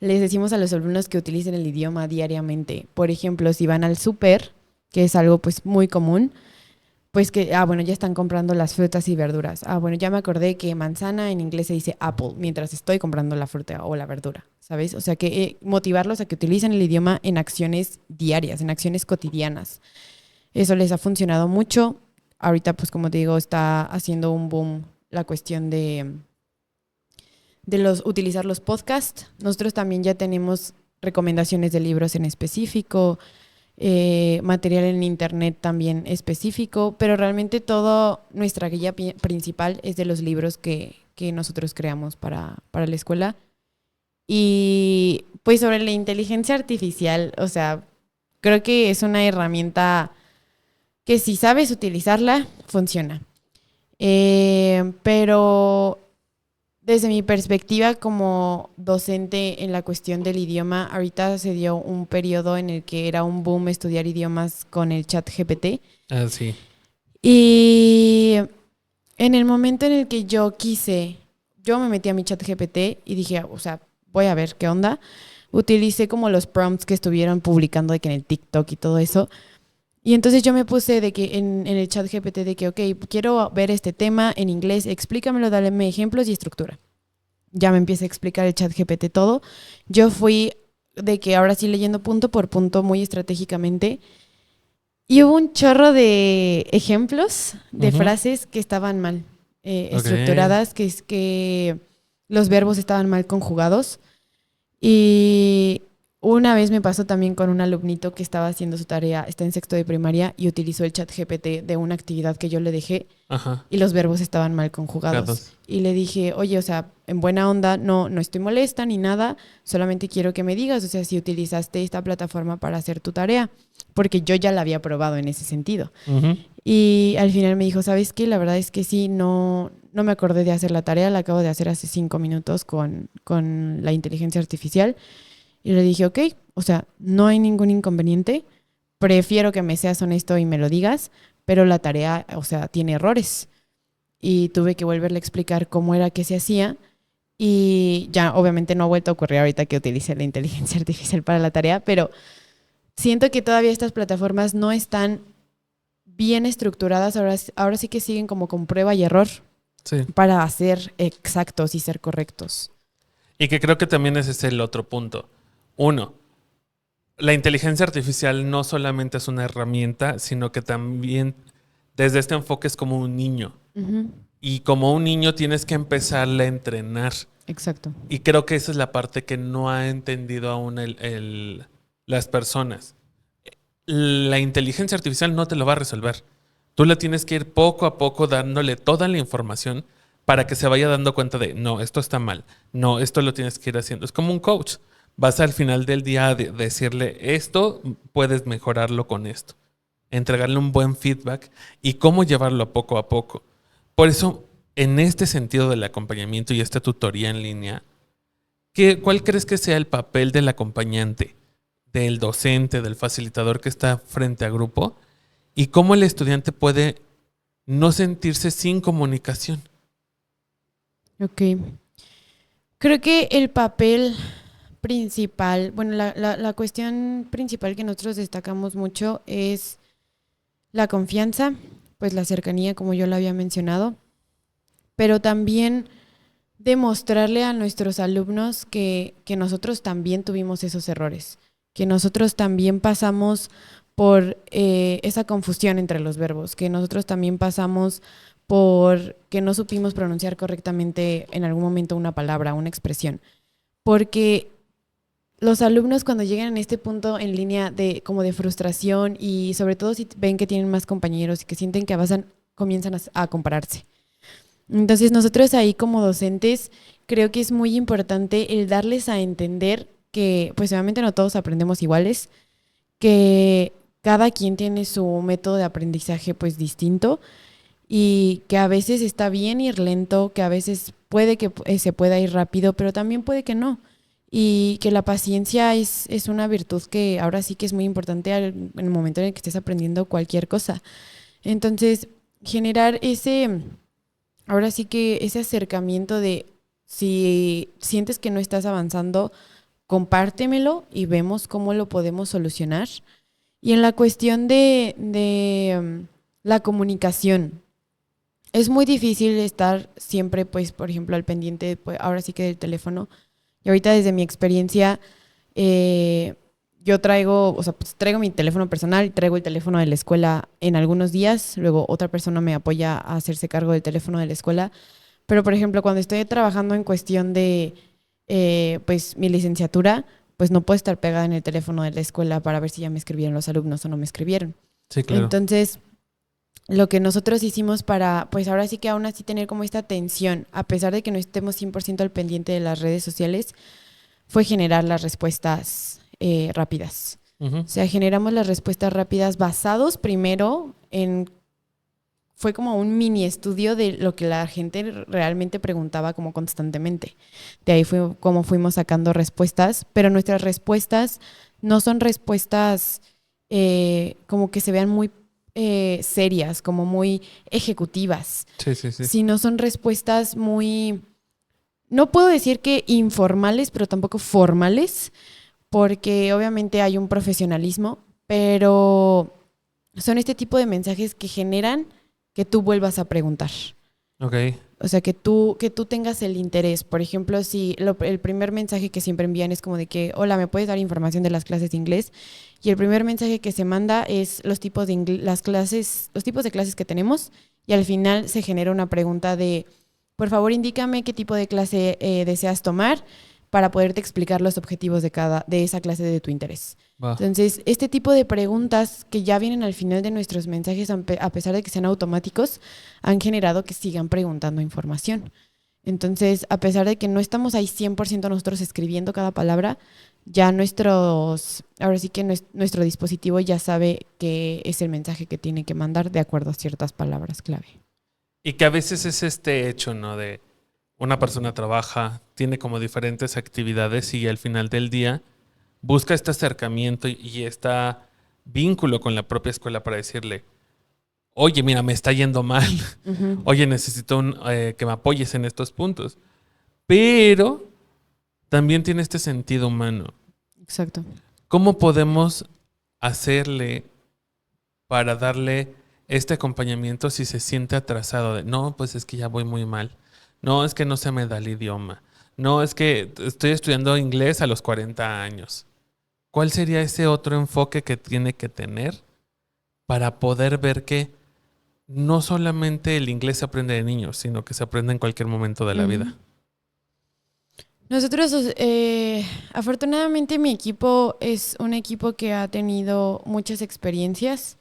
les decimos a los alumnos que utilicen el idioma diariamente. Por ejemplo, si van al súper, que es algo pues muy común, pues que, ya están comprando las frutas y verduras. Ya me acordé que manzana en inglés se dice apple, mientras estoy comprando la fruta o la verdura, ¿sabes? O sea, que motivarlos a que utilicen el idioma en acciones diarias, en acciones cotidianas. Eso les ha funcionado mucho. Ahorita, pues como te digo, está haciendo un boom la cuestión de utilizar los podcasts. Nosotros también ya tenemos recomendaciones de libros en específico, material en internet también específico, pero realmente toda nuestra guía principal es de los libros que nosotros creamos para la escuela. Y pues sobre la inteligencia artificial, o sea, creo que es una herramienta que si sabes utilizarla, funciona. Pero desde mi perspectiva como docente en la cuestión del idioma, ahorita se dio un periodo en el que era un boom estudiar idiomas con el ChatGPT. Ah, sí. Y en el momento en el que yo me metí a mi ChatGPT y dije, o sea, voy a ver qué onda. Utilicé como los prompts que estuvieron publicando de que en el TikTok y todo eso. Y entonces yo me puse de que en el ChatGPT de que, ok, quiero ver este tema en inglés, explícamelo, dame ejemplos y estructura. ya me empieza a explicar el ChatGPT todo. Yo fui de que ahora sí leyendo punto por punto muy estratégicamente. Y hubo un chorro de ejemplos de frases que estaban mal estructuradas, que los verbos estaban mal conjugados. Y una vez me pasó también con un alumnito que estaba haciendo su tarea, está en sexto de primaria y utilizó el ChatGPT de una actividad que yo le dejé. Ajá. Y los verbos estaban mal conjugados. Y le dije, oye, o sea, en buena onda, no estoy molesta ni nada, solamente quiero que me digas, o sea, si utilizaste esta plataforma para hacer tu tarea, porque yo ya la había probado en ese sentido. Y al final me dijo, ¿sabes qué? La verdad es que sí, no me acordé de hacer la tarea, la acabo de hacer hace 5 minutos con la inteligencia artificial. Y le dije, ok, o sea, no hay ningún inconveniente, prefiero que me seas honesto y me lo digas, pero la tarea, o sea, tiene errores. Y tuve que volverle a explicar cómo era que se hacía. Y ya, obviamente, no ha vuelto a ocurrir ahorita que utilice la inteligencia artificial para la tarea, pero siento que todavía estas plataformas no están bien estructuradas. Ahora sí que siguen como con prueba y error para ser exactos y ser correctos. Y que creo que también ese es el otro punto. Uno, la inteligencia artificial no solamente es una herramienta, sino que también desde este enfoque es como un niño. Y como un niño tienes que empezarle a entrenar. Exacto. Y creo que esa es la parte que no ha entendido aún las personas. La inteligencia artificial no te lo va a resolver. Tú la tienes que ir poco a poco dándole toda la información para que se vaya dando cuenta de, no, esto está mal, no, esto lo tienes que ir haciendo. Es como un coach. Vas al final del día a decirle, esto puedes mejorarlo con esto. Entregarle un buen feedback y cómo llevarlo poco a poco. Por eso, en este sentido del acompañamiento y esta tutoría en línea, ¿cuál crees que sea el papel del acompañante, del docente, del facilitador que está frente a grupo? ¿Y cómo el estudiante puede no sentirse sin comunicación? Ok. Creo que el papel principal, bueno, la cuestión principal que nosotros destacamos mucho es la confianza, pues la cercanía, como yo lo había mencionado, pero también demostrarle a nuestros alumnos que nosotros también tuvimos esos errores, que nosotros también pasamos por esa confusión entre los verbos, que nosotros también pasamos por que no supimos pronunciar correctamente en algún momento una palabra, una expresión, porque los alumnos cuando llegan a este punto en línea de como de frustración y sobre todo si ven que tienen más compañeros y que sienten que avanzan, comienzan a compararse. Entonces nosotros ahí como docentes creo que es muy importante el darles a entender que pues obviamente no todos aprendemos iguales, que cada quien tiene su método de aprendizaje pues distinto y que a veces está bien ir lento, que a veces puede que se pueda ir rápido, pero también puede que no. Y que la paciencia es una virtud que ahora sí que es muy importante en el momento en el que estés aprendiendo cualquier cosa. Entonces, generar ahora sí que ese acercamiento de si sientes que no estás avanzando, compártemelo y vemos cómo lo podemos solucionar. Y en la cuestión de la comunicación, es muy difícil estar siempre, pues, por ejemplo, al pendiente, pues, ahora sí que del teléfono. Y ahorita desde mi experiencia, yo traigo mi teléfono personal y traigo el teléfono de la escuela en algunos días. Luego otra persona me apoya a hacerse cargo del teléfono de la escuela. Pero, por ejemplo, cuando estoy trabajando en cuestión de, pues, mi licenciatura, pues no puedo estar pegada en el teléfono de la escuela para ver si ya me escribieron los alumnos o no me escribieron. Sí, claro. Entonces, lo que nosotros hicimos para, pues ahora sí que aún así tener como esta atención, a pesar de que no estemos 100% al pendiente de las redes sociales, fue generar las respuestas rápidas. O sea, generamos las respuestas rápidas basados primero fue como un mini estudio de lo que la gente realmente preguntaba como constantemente. De ahí fue como fuimos sacando respuestas, pero nuestras respuestas no son respuestas como que se vean muy serias, como muy ejecutivas. Sí. Sino son respuestas muy, no puedo decir que informales, pero tampoco formales, porque obviamente hay un profesionalismo, pero son este tipo de mensajes que generan que tú vuelvas a preguntar. Ok. O sea, que tú tengas el interés. Por ejemplo, si el primer mensaje que siempre envían es como de que, hola, ¿me puedes dar información de las clases de inglés? Y el primer mensaje que se manda es los tipos de las clases, los tipos de clases que tenemos. Y al final se genera una pregunta de, por favor, indícame qué tipo de clase deseas tomar para poderte explicar los objetivos de esa clase de tu interés. Va. Entonces, este tipo de preguntas que ya vienen al final de nuestros mensajes, a pesar de que sean automáticos, han generado que sigan preguntando información. Entonces, a pesar de que no estamos ahí 100% nosotros escribiendo cada palabra, ya ahora sí que nuestro dispositivo ya sabe qué es el mensaje que tiene que mandar de acuerdo a ciertas palabras clave. Y que a veces es este hecho, ¿no? De una persona trabaja, tiene como diferentes actividades y al final del día busca este acercamiento y este vínculo con la propia escuela para decirle, oye, mira, me está yendo mal. Ujú. Oye, necesito que me apoyes en estos puntos. Pero también tiene este sentido humano. Exacto. ¿Cómo podemos hacerle para darle este acompañamiento si se siente atrasado? No, pues es que ya voy muy mal. No, es que no se me da el idioma. No, es que estoy estudiando inglés a los 40 años. ¿Cuál sería ese otro enfoque que tiene que tener para poder ver que no solamente el inglés se aprende de niños, sino que se aprende en cualquier momento de la Ujú. vida? Nosotros, afortunadamente, mi equipo es un equipo que ha tenido muchas experiencias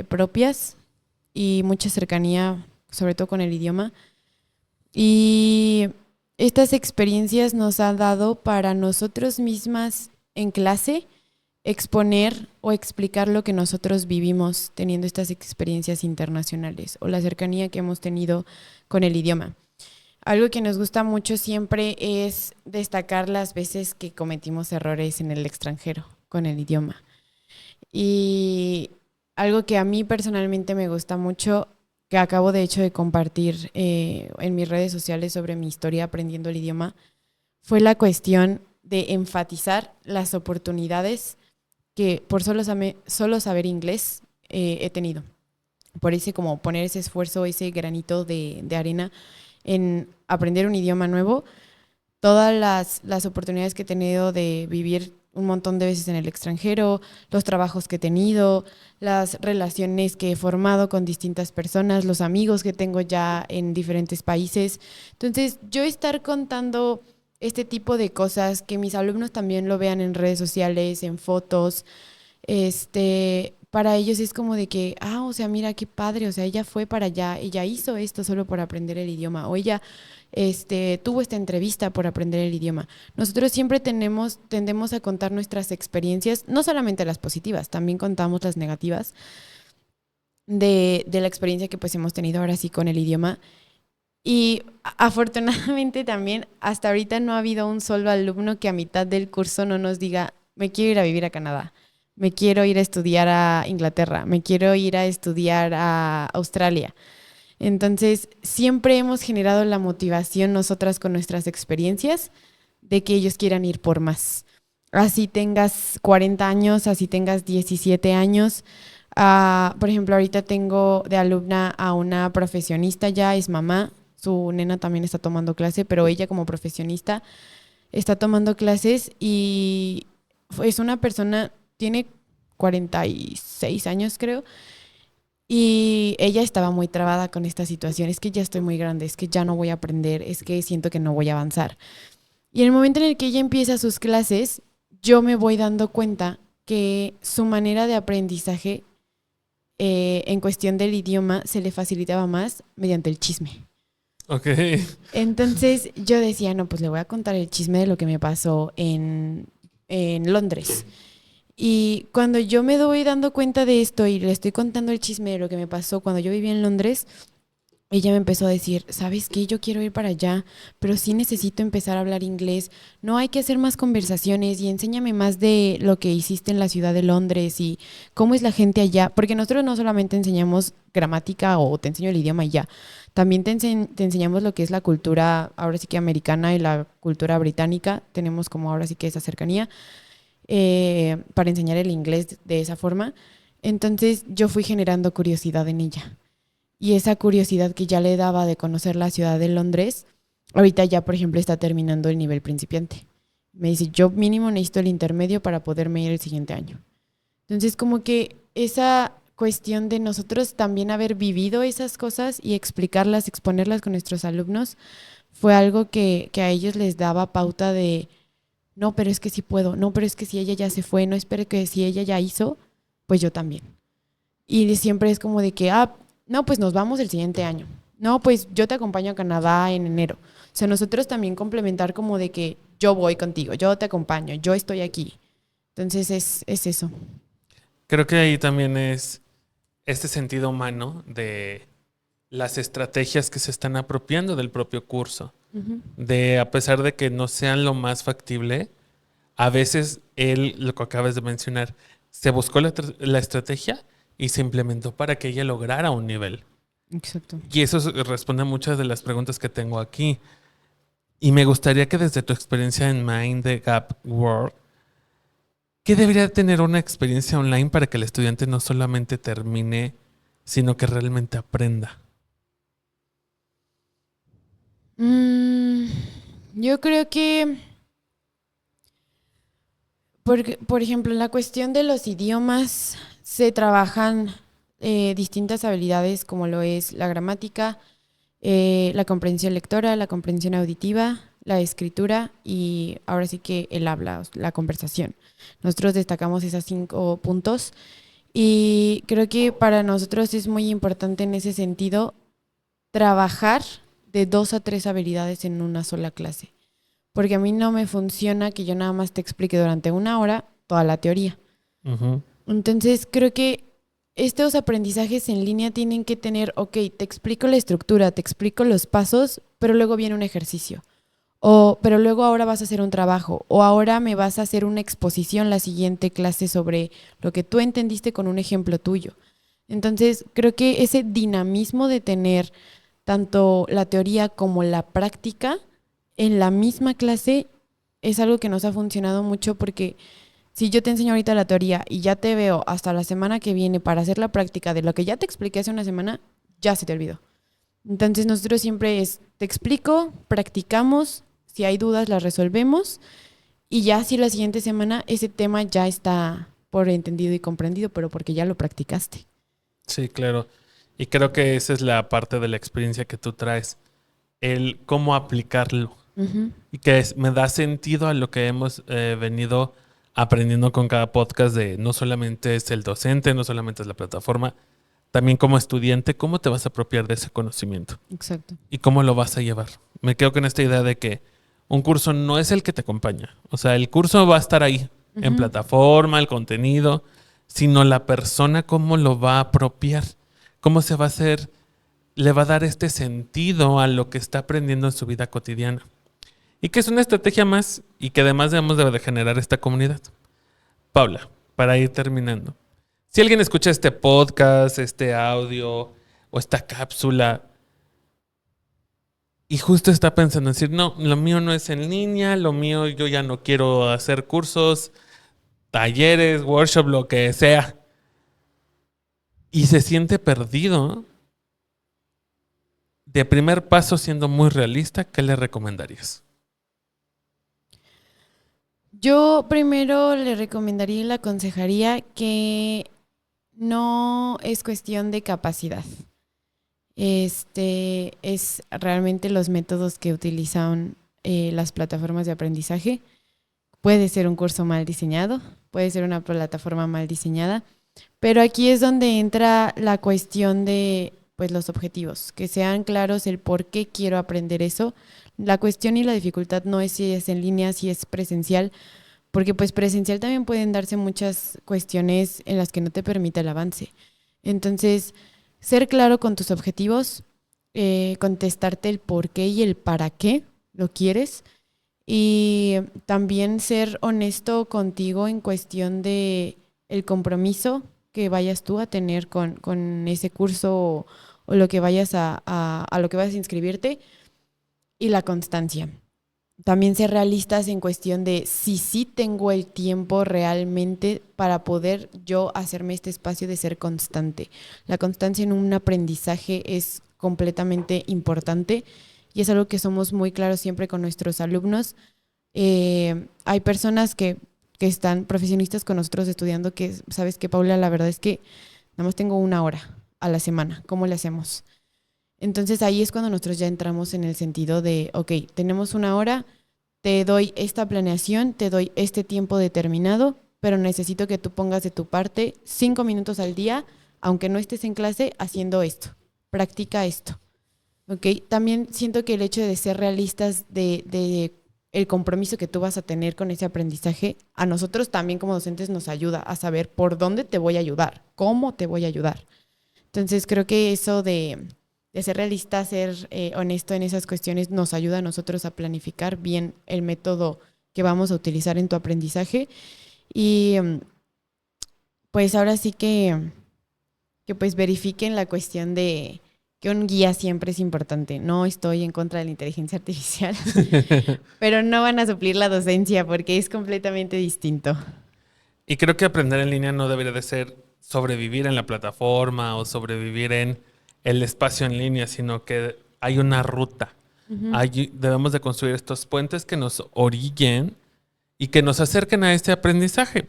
propias y mucha cercanía, sobre todo con el idioma. Y estas experiencias nos han dado para nosotros mismas en clase exponer o explicar lo que nosotros vivimos teniendo estas experiencias internacionales o la cercanía que hemos tenido con el idioma. Algo que nos gusta mucho siempre es destacar las veces que cometimos errores en el extranjero con el idioma. Y algo que a mí personalmente me gusta mucho, que acabo de hecho de compartir en mis redes sociales sobre mi historia aprendiendo el idioma, fue la cuestión de enfatizar las oportunidades que por solo saber inglés he tenido. Por ese como poner ese esfuerzo, ese granito de arena en aprender un idioma nuevo, todas las oportunidades que he tenido de vivir un montón de veces en el extranjero, los trabajos que he tenido, las relaciones que he formado con distintas personas, los amigos que tengo ya en diferentes países. Entonces, yo estar contando este tipo de cosas, que mis alumnos también lo vean en redes sociales, en fotos, para ellos es como de que, o sea, mira qué padre, o sea, ella fue para allá, ella hizo esto solo por aprender el idioma, o ella tuvo esta entrevista por aprender el idioma. Nosotros siempre tendemos a contar nuestras experiencias, no solamente las positivas, también contamos las negativas de la experiencia que pues hemos tenido ahora sí con el idioma. Y afortunadamente también hasta ahorita no ha habido un solo alumno que a mitad del curso no nos diga, me quiero ir a vivir a Canadá, me quiero ir a estudiar a Inglaterra, me quiero ir a estudiar a Australia. Entonces, siempre hemos generado la motivación nosotras con nuestras experiencias de que ellos quieran ir por más. Así tengas 40 años, así tengas 17 años. Por ejemplo, ahorita tengo de alumna a una profesionista ya, es mamá, su nena también está tomando clase, pero ella como profesionista está tomando clases y es una persona, tiene 46 años creo, y ella estaba muy trabada con esta situación. Es que ya estoy muy grande, es que ya no voy a aprender, es que siento que no voy a avanzar. Y en el momento en el que ella empieza sus clases, yo me voy dando cuenta que su manera de aprendizaje en cuestión del idioma se le facilitaba más mediante el chisme. Ok. Entonces yo decía, no, pues le voy a contar el chisme de lo que me pasó en Londres. Y cuando yo me doy dando cuenta de esto y le estoy contando el chisme de lo que me pasó cuando yo vivía en Londres, ella me empezó a decir, ¿sabes qué? Yo quiero ir para allá, pero sí necesito empezar a hablar inglés. No hay que hacer más conversaciones y enséñame más de lo que hiciste en la ciudad de Londres y cómo es la gente allá. Porque nosotros no solamente enseñamos gramática o te enseño el idioma y ya, también te enseñamos lo que es la cultura, ahora sí que americana y la cultura británica. Tenemos como ahora sí que esa cercanía para enseñar el inglés de esa forma. Entonces yo fui generando curiosidad en ella. y esa curiosidad que ya le daba de conocer la ciudad de Londres, ahorita ya, por ejemplo, está terminando el nivel principiante. Me dice, yo mínimo necesito el intermedio para poderme ir el siguiente año. Entonces, como que esa cuestión de nosotros también haber vivido esas cosas y explicarlas, exponerlas con nuestros alumnos, fue algo que a ellos les daba pauta de, no, pero es que sí puedo, no, pero es que si ella ya se fue, no espere que si ella ya hizo, pues yo también. Y siempre es como de que, no, pues nos vamos el siguiente año. No, pues yo te acompaño a Canadá en enero. O sea, nosotros también complementar como de que yo voy contigo, yo te acompaño, yo estoy aquí. Entonces es eso. Creo que ahí también es este sentido humano de las estrategias que se están apropiando del propio curso. Uh-huh. De, a pesar de que no sean lo más factible, a veces él, lo que acabas de mencionar, se buscó la estrategia y se implementó para que ella lograra un nivel. Exacto. Y eso responde a muchas de las preguntas que tengo aquí. Y me gustaría que desde tu experiencia en Mind the Gap World, ¿qué debería tener una experiencia online para que el estudiante no solamente termine, sino que realmente aprenda? Yo creo que, por ejemplo, en la cuestión de los idiomas, se trabajan distintas habilidades como lo es la gramática, la comprensión lectora, la comprensión auditiva, la escritura y ahora sí que el habla, la conversación. Nosotros destacamos esos 5 puntos y creo que para nosotros es muy importante en ese sentido trabajar de 2 a 3 habilidades en una sola clase. Porque a mí no me funciona que yo nada más te explique durante 1 hora toda la teoría. Uh-huh. Entonces creo que estos aprendizajes en línea tienen que tener, ok, te explico la estructura, te explico los pasos, pero luego viene un ejercicio. O, pero luego ahora vas a hacer un trabajo. O ahora me vas a hacer una exposición la siguiente clase sobre lo que tú entendiste con un ejemplo tuyo. Entonces creo que ese dinamismo de tener tanto la teoría como la práctica en la misma clase es algo que nos ha funcionado mucho porque si yo te enseño ahorita la teoría y ya te veo hasta la semana que viene para hacer la práctica de lo que ya te expliqué hace una semana, ya se te olvidó. Entonces nosotros siempre te explico, practicamos, si hay dudas las resolvemos y ya si la siguiente semana ese tema ya está por entendido y comprendido, pero porque ya lo practicaste. Sí, claro. Y creo que esa es la parte de la experiencia que tú traes, el cómo aplicarlo. Uh-huh. Y que me da sentido a lo que hemos venido aprendiendo con cada podcast de no solamente es el docente, no solamente es la plataforma, también como estudiante, cómo te vas a apropiar de ese conocimiento. Exacto. Y cómo lo vas a llevar. Me quedo con esta idea de que un curso no es el que te acompaña. O sea, el curso va a estar ahí, en Uh-huh. plataforma, el contenido, sino la persona cómo lo va a apropiar, cómo se va a hacer, le va a dar este sentido a lo que está aprendiendo en su vida cotidiana. Y que es una estrategia más y que además debemos de generar esta comunidad. Paula, para ir terminando. Si alguien escucha este podcast, este audio o esta cápsula y justo está pensando en decir, no, lo mío no es en línea, lo mío yo ya no quiero hacer cursos, talleres, workshop, lo que sea, y se siente perdido, de primer paso, siendo muy realista, ¿qué le recomendarías? Yo primero le recomendaría y le aconsejaría que no es cuestión de capacidad. Es realmente los métodos que utilizan las plataformas de aprendizaje. Puede ser un curso mal diseñado, puede ser una plataforma mal diseñada, pero aquí es donde entra la cuestión de pues los objetivos, que sean claros el por qué quiero aprender eso. La cuestión y la dificultad no es si es en línea, si es presencial, porque pues presencial también pueden darse muchas cuestiones en las que no te permite el avance. Entonces, ser claro con tus objetivos, contestarte el por qué y el para qué lo quieres y también ser honesto contigo en cuestión de el compromiso que vayas tú a tener con ese curso o lo que vayas a lo que vayas a inscribirte y la constancia. también ser realistas en cuestión de si sí tengo el tiempo realmente para poder yo hacerme este espacio de ser constante. La constancia en un aprendizaje es completamente importante y es algo que somos muy claros siempre con nuestros alumnos. Hay personas que están profesionistas con nosotros estudiando que, ¿sabes qué, Paula? La verdad es que nada más tengo 1 hora a la semana. ¿Cómo le hacemos? Entonces ahí es cuando nosotros ya entramos en el sentido de, ok, tenemos 1 hora, te doy esta planeación, te doy este tiempo determinado, pero necesito que tú pongas de tu parte 5 minutos al día, aunque no estés en clase, haciendo esto. Practica esto. ¿Ok? También siento que el hecho de ser realistas de el compromiso que tú vas a tener con ese aprendizaje, a nosotros también como docentes nos ayuda a saber por dónde te voy a ayudar, cómo te voy a ayudar. Entonces creo que eso de ser realista, ser honesto en esas cuestiones nos ayuda a nosotros a planificar bien el método que vamos a utilizar en tu aprendizaje. Y pues ahora sí que pues verifiquen la cuestión de que un guía siempre es importante. No estoy en contra de la inteligencia artificial, pero no van a suplir la docencia porque es completamente distinto. Y creo que aprender en línea no debería de ser sobrevivir en la plataforma o sobrevivir en el espacio en línea, sino que hay una ruta. Ujú. Debemos de construir estos puentes que nos orillen y que nos acerquen a este aprendizaje.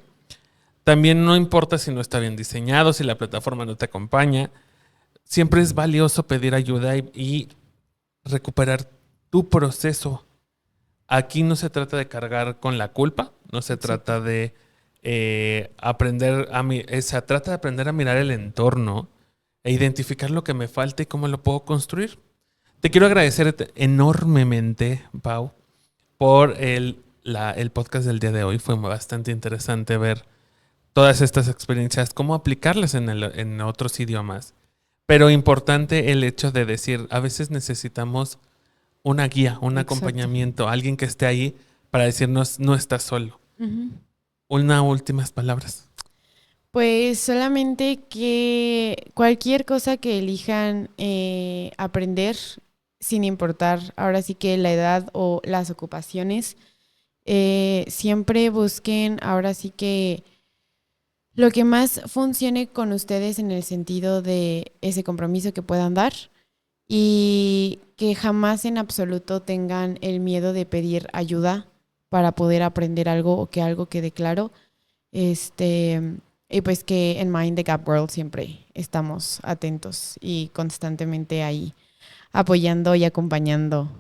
También no importa si no está bien diseñado, si la plataforma no te acompaña. Siempre es valioso pedir ayuda y recuperar tu proceso. Aquí no se trata de cargar con la culpa, no se Exacto. trata de se trata de aprender a mirar el entorno e identificar lo que me falta y cómo lo puedo construir. Te quiero agradecer enormemente, Pau, por el podcast del día de hoy. Fue bastante interesante ver todas estas experiencias, cómo aplicarlas en otros idiomas. Pero importante el hecho de decir, a veces necesitamos una guía, un Exacto. acompañamiento, alguien que esté ahí para decirnos, no estás solo. Ujú. Unas últimas palabras. Pues solamente que cualquier cosa que elijan aprender, sin importar ahora sí que la edad o las ocupaciones, siempre busquen ahora sí que lo que más funcione con ustedes en el sentido de ese compromiso que puedan dar y que jamás en absoluto tengan el miedo de pedir ayuda para poder aprender algo o que algo quede claro. Este, y pues que en Mind the Gap World siempre estamos atentos y constantemente ahí apoyando y acompañando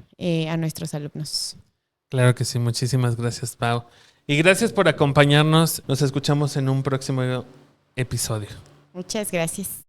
a nuestros alumnos. Claro que sí, muchísimas gracias, Pau. Y gracias por acompañarnos. Nos escuchamos en un próximo episodio. Muchas gracias.